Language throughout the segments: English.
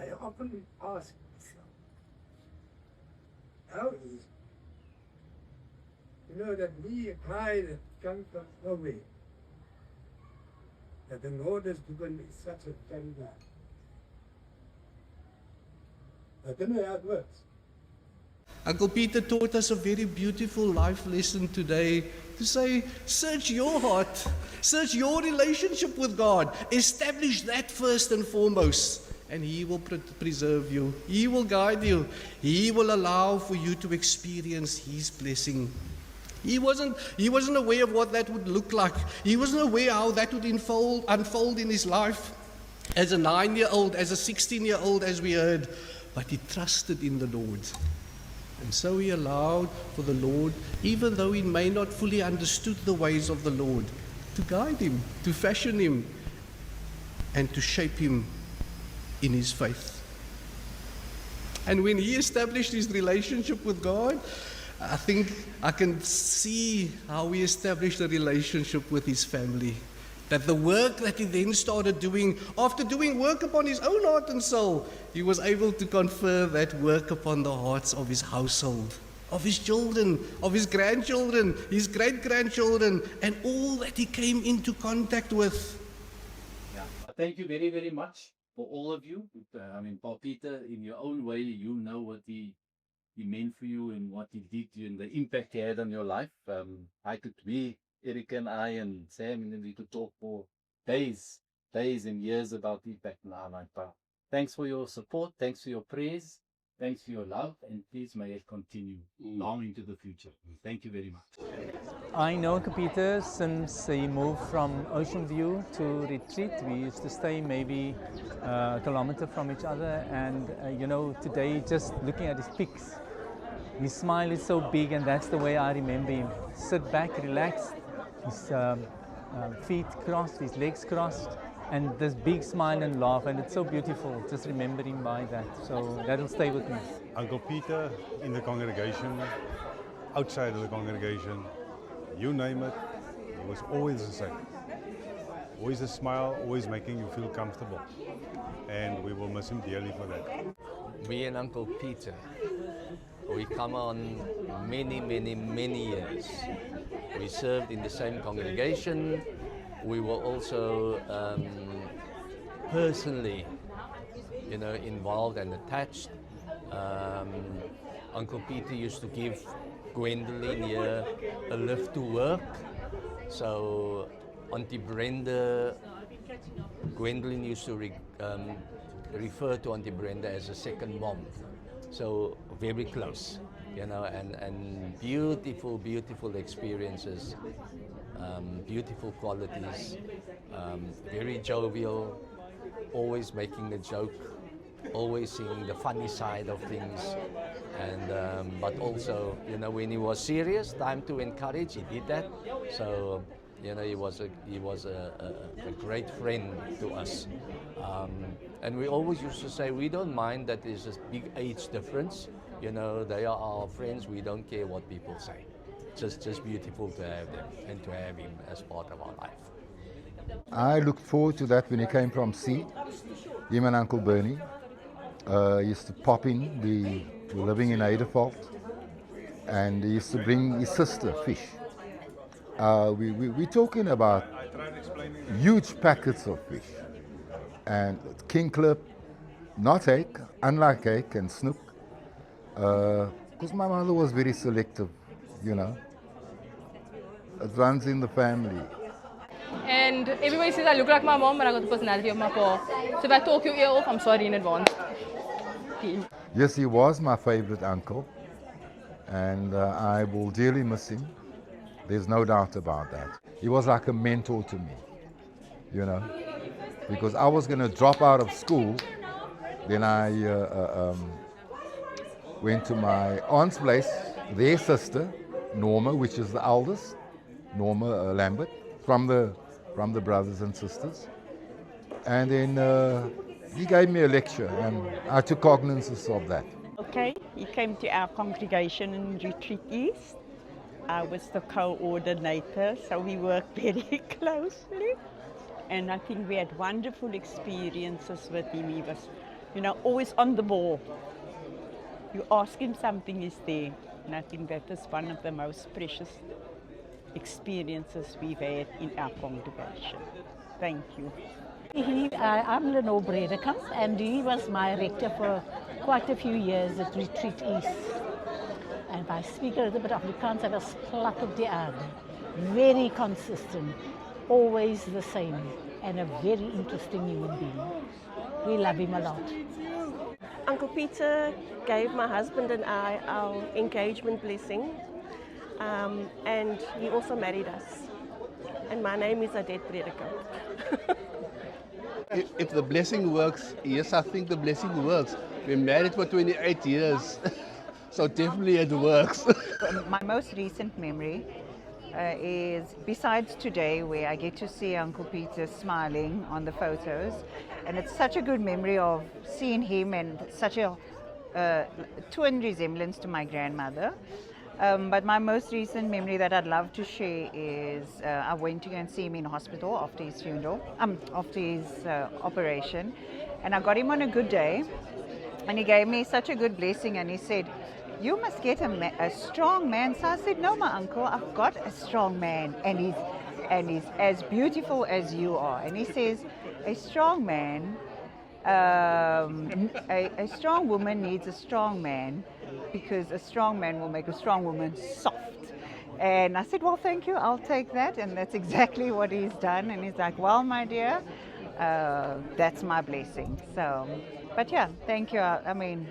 I often ask myself, how is it? You know that we cry that come from nowhere, that the Lord has given me such a tender. I don't know how it works. Uncle Peter taught us a very beautiful life lesson today to say, search your heart, search your relationship with God, establish that first and foremost, and He will preserve you, He will guide you, He will allow for you to experience His blessing. He wasn't aware of what that would look like. He wasn't aware how that would unfold in his life as a 9-year-old, as a 16-year-old, as we heard, but he trusted in the Lord. And so he allowed for the Lord, even though he may not fully understood the ways of the Lord, to guide him, to fashion him, and to shape him in his faith. And when he established his relationship with God, I think I can see how he established a relationship with his family. That the work that he then started doing, after doing work upon his own heart and soul, he was able to confer that work upon the hearts of his household, of his children, of his grandchildren, his great-grandchildren, and all that he came into contact with. Yeah, thank you very, very much for all of you. Paul Peter, in your own way, you know what he meant for you and what he did to you and the impact he had on your life. Eric and I and Sam, and then we could talk for days and years about the impact in our life. Thanks for your support, thanks for your prayers, thanks for your love, and please may it continue long into the future. Thank you very much. I know Uncle Peter since he moved from Ocean View to Retreat. We used to stay maybe a kilometer from each other, and today just looking at his pics, his smile is so big, and that's the way I remember him. Sit back, relaxed, his feet crossed, his legs crossed, and this big smile and laugh, and it's so beautiful just remembering by that. So that'll stay with me. Uncle Peter in the congregation, outside of the congregation, you name it, it was always the same. Always a smile, always making you feel comfortable. And we will miss him dearly for that. Me and Uncle Peter, we come on many years. We served in the same congregation. We were also personally, involved and attached. Uncle Peter used to give Gwendolyn here a lift to work. So Auntie Brenda, Gwendolyn used to refer to Auntie Brenda as a second mom. So very close, and beautiful experiences, beautiful qualities, very jovial, always making a joke, always seeing the funny side of things, and but also, when he was serious, time to encourage, he did that. So, he was a great friend to us. And we always used to say, we don't mind that there's a big age difference. They are our friends. We don't care what people say. Just beautiful to have them and to have him as part of our life. I looked forward to that when he came from sea, him and Uncle Bernie. He used to pop in, we were living in Adefalt, and he used to bring his sister fish. We're talking about huge packets of fish. And king clip, not hake, unlike hake and snook. Because my mother was very selective, It runs in the family. And everybody says I look like my mom, but I got the personality of my pa. So if I talk your ear off, I'm sorry in advance. Yes, he was my favorite uncle, and I will dearly miss him. There's no doubt about that. He was like a mentor to me, because I was going to drop out of school. Then I went to my aunt's place, their sister, Norma, which is the eldest, Norma Lambert, from the brothers and sisters. And then he gave me a lecture, and I took cognizance of that. Okay, he came to our congregation in Retreat East. I was the coordinator, so we worked very closely. And I think we had wonderful experiences with him. He was You know, always on the ball. You ask him something, he's there. And I think that is one of the most precious experiences we've had in our congregation. Thank you. I'm Lenore Bredekamp, and he was my rector for quite a few years at Retreat East. And if I speak a little bit Afrikaans, I was plat op die aarde. Very consistent, always the same, and a very interesting human being. We love him a lot. Uncle Peter gave my husband and I our engagement blessing, and he also married us. And my name is Adet Bredekamp. If the blessing works, yes, I think the blessing works. We're married for 28 years, so definitely it works. My most recent memory is, besides today, where I get to see Uncle Peter smiling on the photos, and it's such a good memory of seeing him and such a twin resemblance to my grandmother. But my most recent memory that I'd love to share is I went to go and see him in hospital after his funeral, after his operation, and I got him on a good day, and he gave me such a good blessing, and he said, "You must get a strong man." So I said, "No, my uncle, I've got a strong man, and he's as beautiful as you are." And he says, "A strong man, a strong woman needs a strong man, because a strong man will make a strong woman soft." And I said, "Well, thank you, I'll take that." And that's exactly what he's done. And he's like, "Well, my dear, that's my blessing." So, but yeah, thank you. I mean,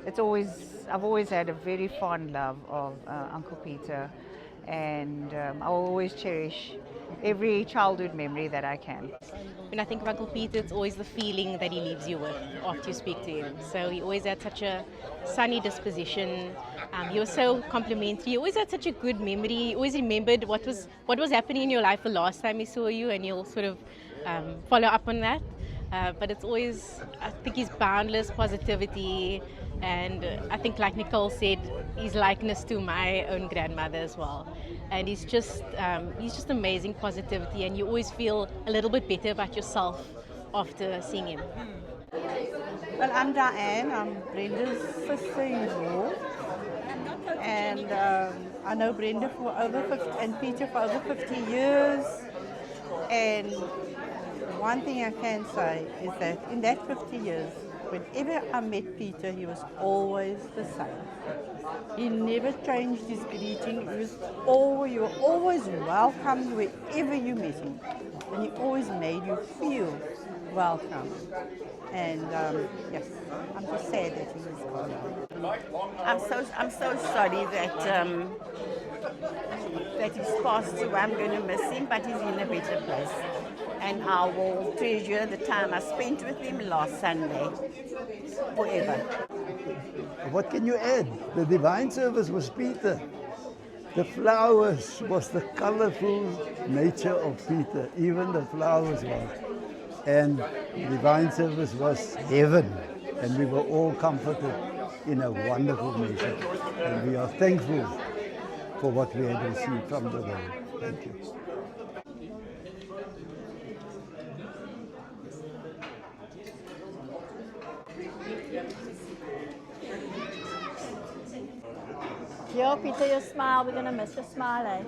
I've always had a very fond love of Uncle Peter, and I'll always cherish every childhood memory that I can. When I think of Uncle Peter, it's always the feeling that he leaves you with after you speak to him. So he always had such a sunny disposition. He was so complimentary. He always had such a good memory. He always remembered what was happening in your life the last time he saw you, and he'll sort of follow up on that. But it's always, I think, his boundless positivity. And I think, like Nicole said, his likeness to my own grandmother as well. And he's just amazing positivity, and you always feel a little bit better about yourself after seeing him. Well, I'm Diane. I'm Brenda's sister-in-law, and I know Brenda for over 50 and Peter for over 50 years. And one thing I can say is that in that 50 years, whenever I met Peter, he was always the same. He never changed his greeting. You were always welcome wherever you met him. And he always made you feel welcome. And yes, I'm just sad that he is gone. I'm so sorry that he's passed away. I'm going to miss him, but he's in a better place. And I will treasure the time I spent with him last Sunday forever. What can you add? The divine service was Peter. The flowers was the colorful nature of Peter. Even the flowers was. And the divine service was heaven. And we were all comforted in a wonderful measure. And we are thankful for what we had received from the Lord. Thank you. Yo, Peter, your smile. We're gonna miss your smile, eh?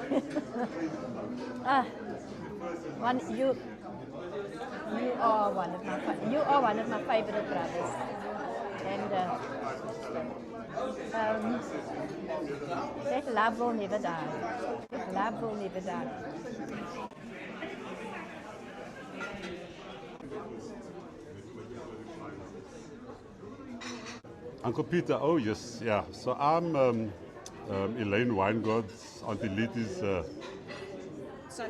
You are one of my favorite brothers, and that love will never die. That love will never die. Uncle Peter, oh yes, yeah. So I'm Elaine Weingod's Auntie Littie's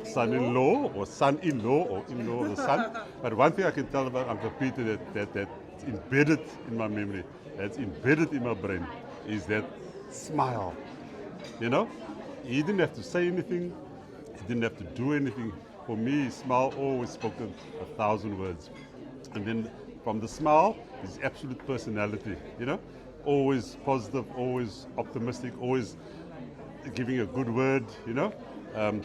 son-in-law or son-in-law or in-law of the son. But one thing I can tell about Uncle Peter that's embedded in my memory, that's embedded in my brain, is that smile. You know, he didn't have to say anything, he didn't have to do anything. For me, his smile always spoken 1,000 words. And then from the smile, his absolute personality, you know, always positive, always optimistic, always giving a good word, you know.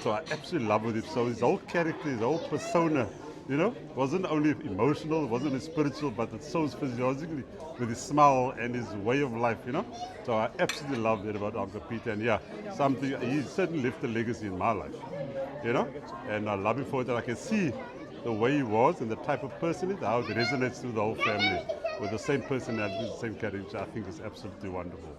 So I absolutely love with it. So his whole character, his whole persona You know, it wasn't only emotional, it wasn't only spiritual, but it shows physiologically with his smile and his way of life, you know. So I absolutely love that about Uncle Peter, and yeah, something, he certainly left a legacy in my life, you know. And I love it for that I can see the way he was and the type of person it, how it resonates through the whole family with the same personality, the same character. I think is absolutely wonderful.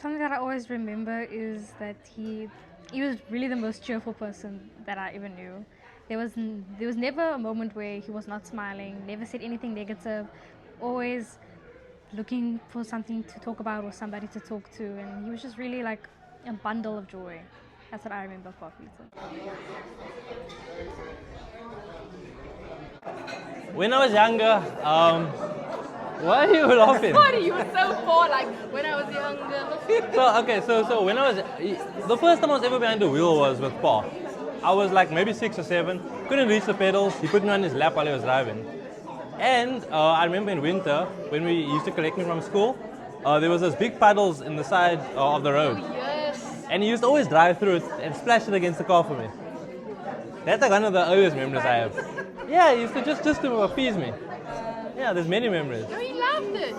Something that I always remember is that he was really the most cheerful person that I ever knew. There was never a moment where he was not smiling, never said anything negative, always looking for something to talk about or somebody to talk to, and he was just really like a bundle of joy. That's what I remember of Peter. When I was younger, why are you laughing? Sorry, you were so poor, like when I was younger. So when I was, the first time I was ever behind the wheel was with Pa. I was like maybe 6 or 7, couldn't reach the pedals. He put me on his lap while he was driving. And I remember in winter, when we used to collect me from school, there was those big puddles in the side of the road. Oh, yes. And he used to always drive through it and splash it against the car for me. That's like one of the earliest memories I have. Yeah, he used to just to appease me. Yeah, there's many memories. No, he loved it.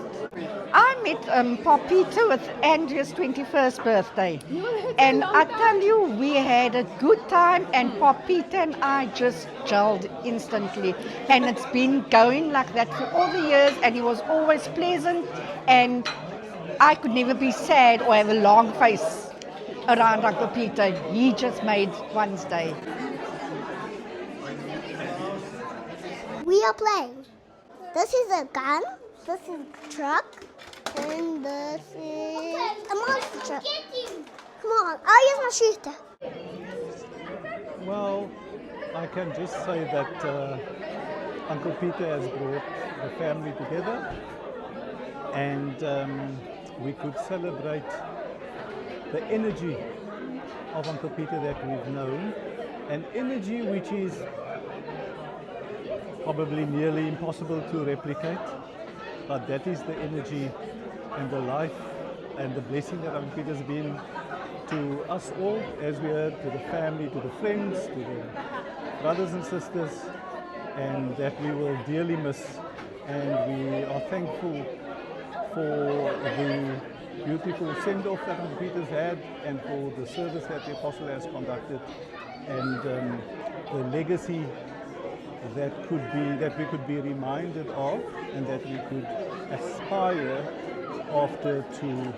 I met Pop Peter with Andrea's 21st birthday. And I tell you, we had a good time, and Pop Peter and I just gelled instantly. And it's been going like that for all the years, and he was always pleasant, and I could never be sad or have a long face around Uncle Peter. He just made one's day. We are playing. This is a gun, this is a truck, and this is a monster truck. Come on, I'll use my shooter. Well, I can just say that Uncle Peter has brought the family together, and we could celebrate the energy of Uncle Peter that we've known, an energy which is probably nearly impossible to replicate, but that is the energy and the life and the blessing that Uncle Peter's been to us all, as we heard, to the family, to the friends, to the brothers and sisters, and that we will dearly miss. And we are thankful for the beautiful send-off that Uncle Peter's had, and for the service that the Apostle has conducted, and the legacy that we could be reminded of, and that we could aspire after to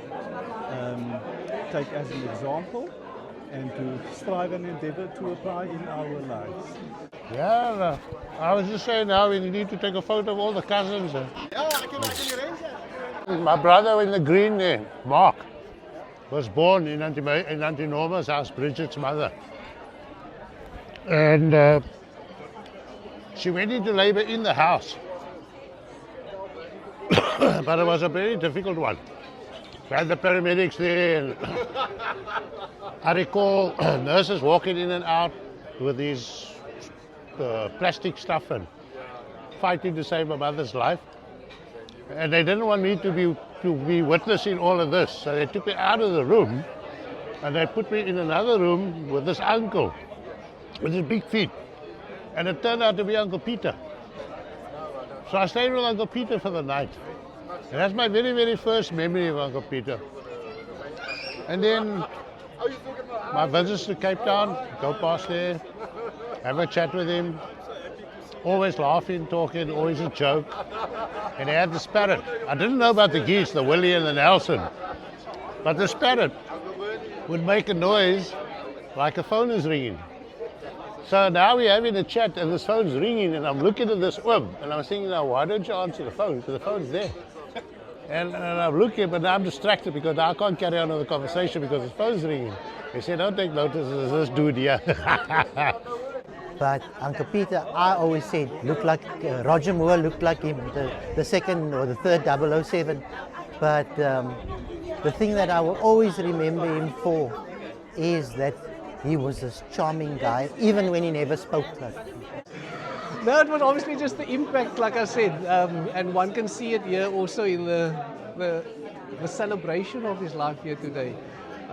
take as an example, and to strive and endeavor to apply in our lives. Yeah, I was just saying now we need to take a photo of all the cousins. My brother in the green there, Mark, was born in Auntie Norma's house, Bridget's mother. And she went into labor in the house, but it was a very difficult one. We had the paramedics there, and I recall nurses walking in and out with these plastic stuff and fighting to save my mother's life. And they didn't want me to be witnessing all of this, so they took me out of the room and they put me in another room with this uncle with his big feet. And it turned out to be Uncle Peter. So I stayed with Uncle Peter for the night. And that's my very, very first memory of Uncle Peter. And then my visits to Cape Town, go past there, have a chat with him. Always laughing, talking, always a joke. And he had the sparrow. I didn't know about the geese, the Willie and the Nelson. But the sparrow would make a noise like a phone is ringing. So now we're having a chat and this phone's ringing and I'm looking at this oom and I'm thinking, now why don't you answer the phone? Because the phone's there. And I'm looking, but I'm distracted because I can't carry on with the conversation because his phone's ringing. He said, don't take notice of this dude here. But Uncle Peter, I always said, looked like Roger Moore looked like him, the second or the third 007. But the thing that I will always remember him for is that he was this charming guy, even when he never spoke. No, it was obviously just the impact, like I said, and one can see it here also in the celebration of his life here today.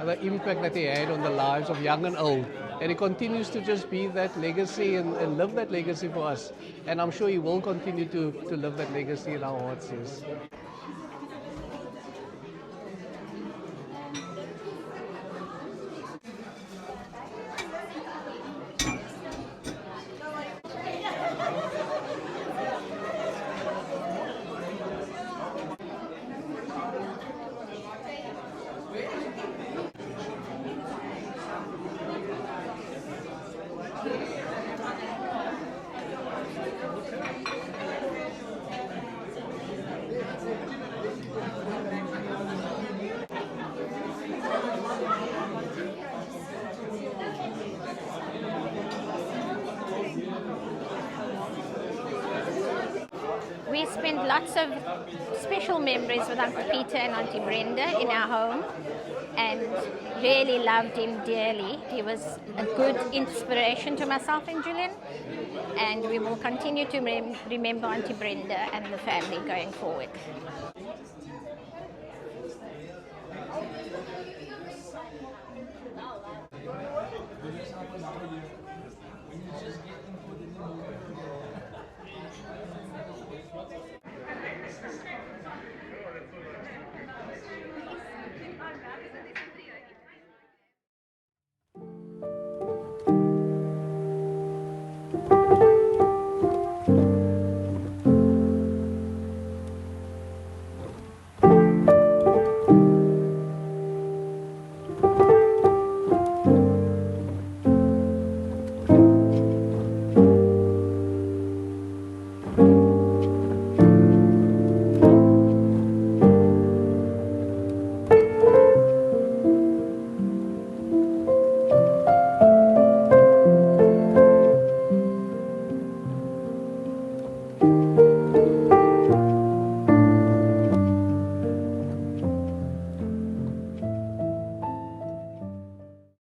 The impact that he had on the lives of young and old. And he continues to just be that legacy and live that legacy for us. And I'm sure he will continue to live that legacy in our hearts, yes. We spent lots of special memories with Uncle Peter and Auntie Brenda in our home and really loved him dearly. He was a good inspiration to myself and Julian, and we will continue to remember Auntie Brenda and the family going forward.